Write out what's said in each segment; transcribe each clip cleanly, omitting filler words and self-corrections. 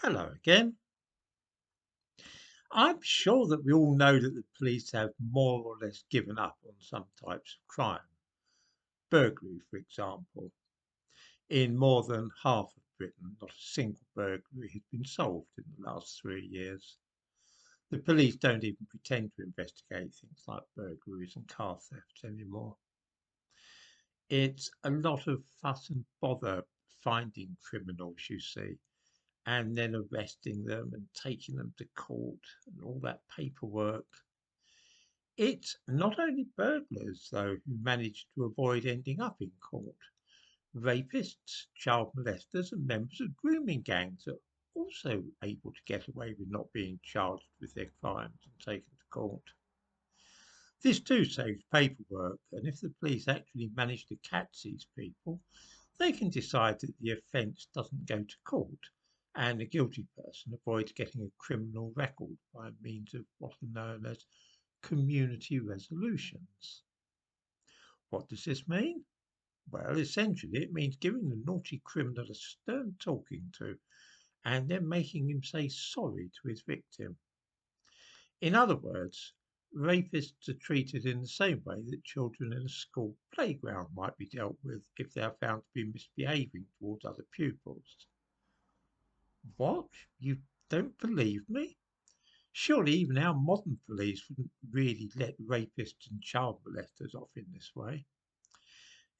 Hello again. I'm sure that we all know that the police have more or less given up on some types of crime. Burglary, for example. In more than half of Britain, not a single burglary has been solved in the last 3 years. The police don't even pretend to investigate things like burglaries and car thefts anymore. It's a lot of fuss and bother finding criminals, you see, and then arresting them and taking them to court and all that paperwork. It's not only burglars, though, who manage to avoid ending up in court. Rapists, child molesters, and members of grooming gangs are also able to get away with not being charged with their crimes and taken to court. This too saves paperwork, and if the police actually manage to catch these people, they can decide that the offence doesn't go to court, and the guilty person avoids getting a criminal record by means of what are known as community resolutions. What does this mean? Well, essentially, it means giving the naughty criminal a stern talking to and then making him say sorry to his victim. In other words, rapists are treated in the same way that children in a school playground might be dealt with if they are found to be misbehaving towards other pupils. What? You don't believe me? Surely even our modern police wouldn't really let rapists and child molesters off in this way.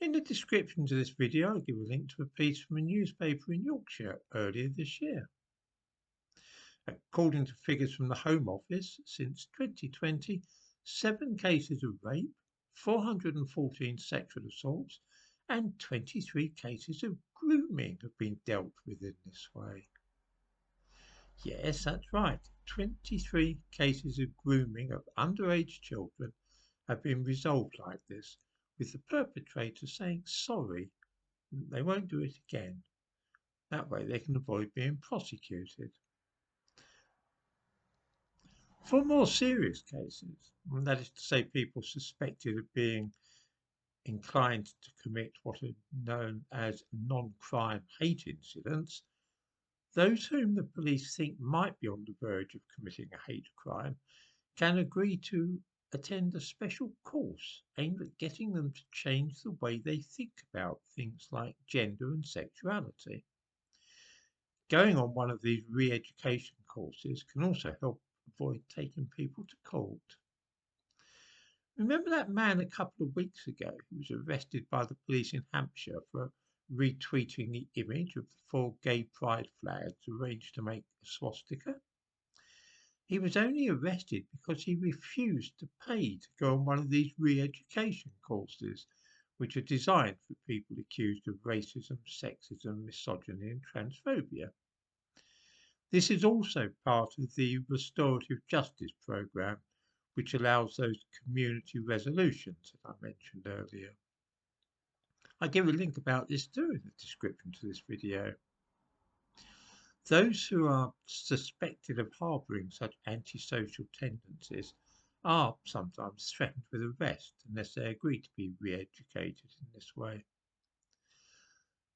In the description to this video, I'll give a link to a piece from a newspaper in Yorkshire earlier this year. According to figures from the Home Office, since 2020, 7 cases of rape, 414 sexual assaults, and 23 cases of grooming have been dealt with in this way. Yes, that's right. 23 cases of grooming of underage children have been resolved like this, with the perpetrator saying sorry, they won't do it again. That way they can avoid being prosecuted. For more serious cases, and that is to say people suspected of being inclined to commit what are known as non-crime hate incidents, those whom the police think might be on the verge of committing a hate crime can agree to attend a special course aimed at getting them to change the way they think about things like gender and sexuality. Going on one of these re-education courses can also help avoid taking people to court. Remember that man a couple of weeks ago who was arrested by the police in Hampshire for retweeting the image of the 4 gay pride flags arranged to make a swastika? He was only arrested because he refused to pay to go on one of these re-education courses, which are designed for people accused of racism, sexism, misogyny, and transphobia. This is also part of the restorative justice programme, which allows those community resolutions that I mentioned earlier. I give a link about this too in the description to this video. Those who are suspected of harbouring such antisocial tendencies are sometimes threatened with arrest unless they agree to be re-educated in this way.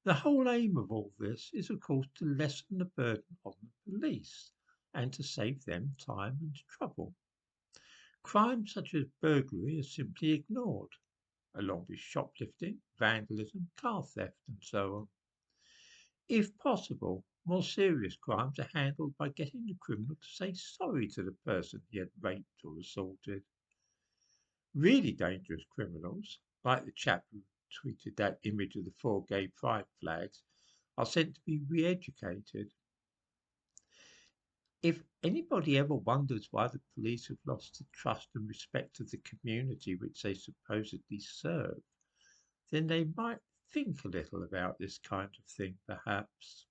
The whole aim of all this is, of course, to lessen the burden on the police and to save them time and trouble. Crimes such as burglary are simply ignored, along with shoplifting, vandalism, car theft, and so on. If possible, more serious crimes are handled by getting the criminal to say sorry to the person he had raped or assaulted. Really dangerous criminals, like the chap who tweeted that image of the 4 gay pride flags, are sent to be re-educated. If anybody ever wonders why the police have lost the trust and respect of the community which they supposedly serve, then they might think a little about this kind of thing, perhaps.